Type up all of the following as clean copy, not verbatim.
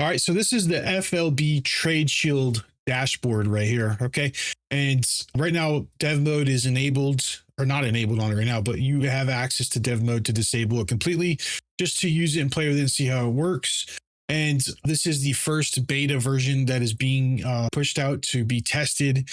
All right, so this is the FLB TradeShield dashboard right here, okay? And right now, DevMode is enabled, or not enabled on it right now, but you have access to DevMode to disable it completely, just to use it and play with it and see how it works. And this is the first beta version that is being pushed out to be tested.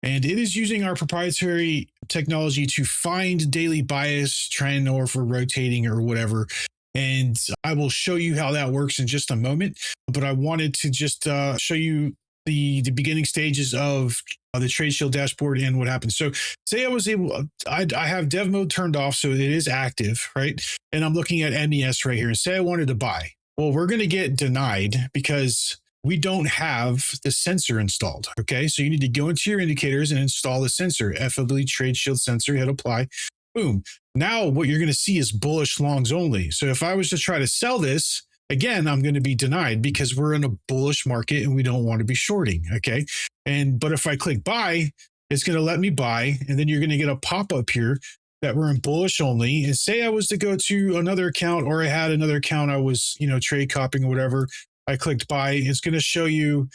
And it is using our proprietary technology to find daily bias, trend, or for rotating or whatever. And I will show you how that works in just a moment. But I wanted to just show you the beginning stages of the TradeShield dashboard and what happens. So say I was able, I have dev mode turned off, so it is active, right? And I'm looking at MES right here. And say I wanted to buy. Well, we're going to get denied because we don't have the sensor installed. Okay, so you need to go into your indicators and install the sensor, FLB TradeShield sensor, hit apply. Boom. Now what you're going to see is bullish longs only. So if I was to try to sell this, again, I'm going to be denied because we're in a bullish market and we don't want to be shorting. Okay. But if I click buy, it's going to let me buy. And then you're going to get a pop-up here that we're in bullish only. And say I was to go to another account, or I had another account I was, trade copying or whatever. I clicked buy. It's going to show you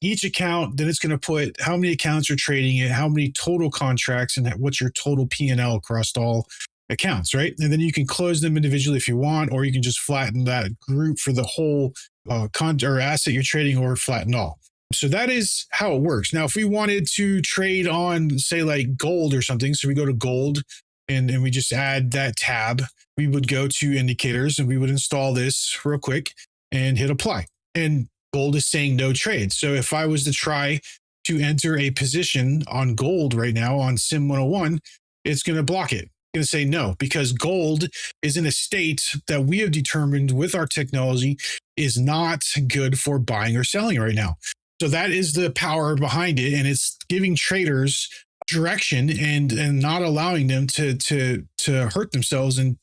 each account. Then it's going to put how many accounts are trading it, how many total contracts, and what's your total P&L across all accounts, right? And then you can close them individually if you want, or you can just flatten that group for the whole or asset you're trading, or flatten all. So that is how it works. Now, if we wanted to trade on, say, like gold or something, so we go to gold and we just add that tab, we would go to indicators and we would install this real quick and hit apply. And gold is saying no trade. So if I was to try to enter a position on gold right now on Sim 101, it's going to block it. It's going to say no, because gold is in a state that we have determined with our technology is not good for buying or selling right now. So that is the power behind it. And it's giving traders direction and not allowing them to hurt themselves and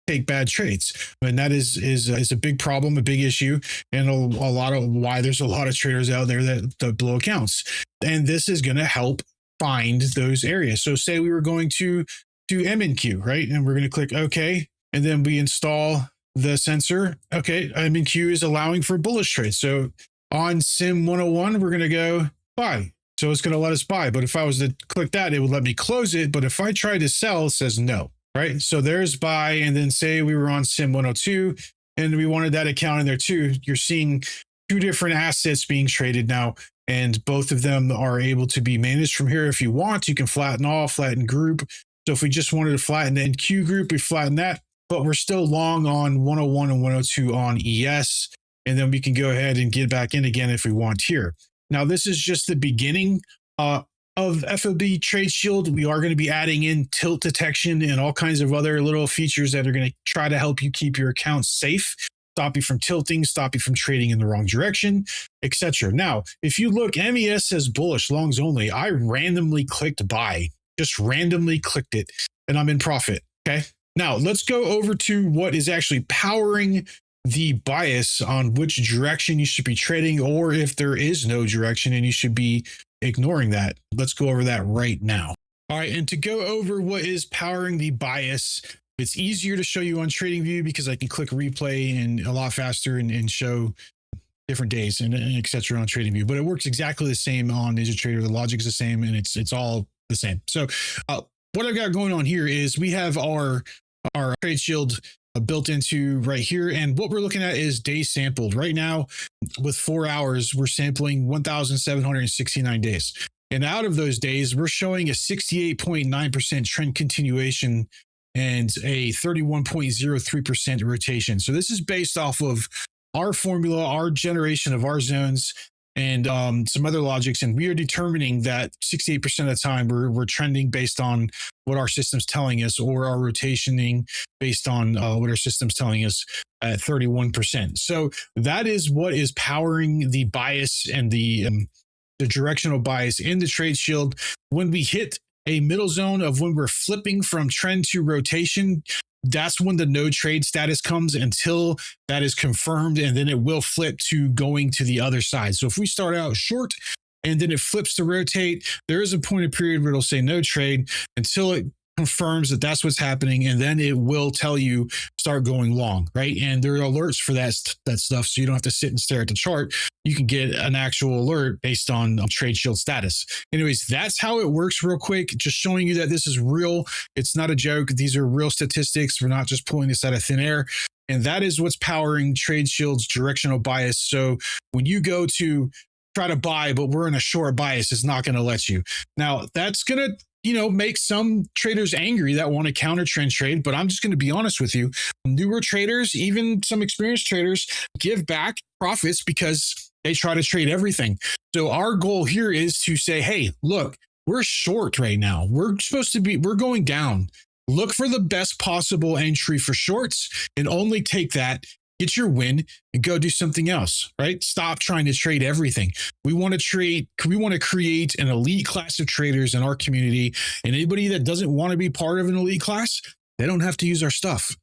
take bad trades. And that is a big problem, a big issue, and a lot of why there's a lot of traders out there that blow accounts. And this is going to help find those areas. So say we were going to MNQ, right? And we're going to click OK, and then we install the sensor. Okay, MNQ is allowing for bullish trades. So on Sim 101, we're going to go buy. So it's going to let us buy. But if I was to click that, it would let me close it. But if I try to sell, it says no. Right. So there's buy. And then say we were on Sim 102 and we wanted that account in there too. You're seeing two different assets being traded now, and both of them are able to be managed from here. If you want, you can flatten all, flatten group. So if we just wanted to flatten the NQ group, we flatten that, but we're still long on 101 and 102 on ES. And then we can go ahead and get back in again if we want here. Now, this is just the beginning of FLB TradeShield. We are going to be adding in tilt detection and all kinds of other little features that are going to try to help you keep your accounts safe, stop you from tilting, stop you from trading in the wrong direction, etc. Now, if you look, MES says bullish, longs only. I randomly clicked buy, just randomly clicked it, and I'm in profit. Okay. Now, let's go over to what is actually powering the bias on which direction you should be trading, or if there is no direction and you should be ignoring that. Let's go over that right now. All right. And to go over what is powering the bias, it's easier to show you on TradingView because I can click replay and a lot faster and show different days and et cetera on TradingView, but it works exactly the same on NinjaTrader. The logic is the same and it's all the same. So what I've got going on here is we have our TradeShield built into right here. And what we're looking at is days sampled. Right now, with 4 hours, we're sampling 1,769 days. And out of those days, we're showing a 68.9% trend continuation and a 31.03% rotation. So this is based off of our formula, our generation of our zones, and some other logics. And we are determining that 68% of the time we're trending based on what our system's telling us, or our rotationing based on what our system's telling us at 31%. So that is what is powering the bias and the directional bias in the TradeShield. When we hit a middle zone of when we're flipping from trend to rotation, that's when the no trade status comes until that is confirmed, and then it will flip to going to the other side. So if we start out short and then it flips to rotate, there is a point of period where it'll say no trade until it confirms that that's what's happening, and then it will tell you start going long, right? And there are alerts for that stuff, so you don't have to sit and stare at the chart. You can get an actual alert based on TradeShield status. Anyways, that's how it works real quick, just showing you that this is real. It's not a joke. These are real statistics. We're not just pulling this out of thin air. And that is what's powering TradeShield's directional bias. So when you go to try to buy, but we're in a short bias, it's not going to let you. Now, that's going to make some traders angry that want to counter trend trade. But I'm just going to be honest with you. Newer traders, even some experienced traders, give back profits because they try to trade everything. So our goal here is to say, hey, look, we're short right now. We're going down. Look for the best possible entry for shorts and only take that, get your win, and go do something else, right? Stop trying to trade everything. We want to create an elite class of traders in our community. And anybody that doesn't want to be part of an elite class, they don't have to use our stuff.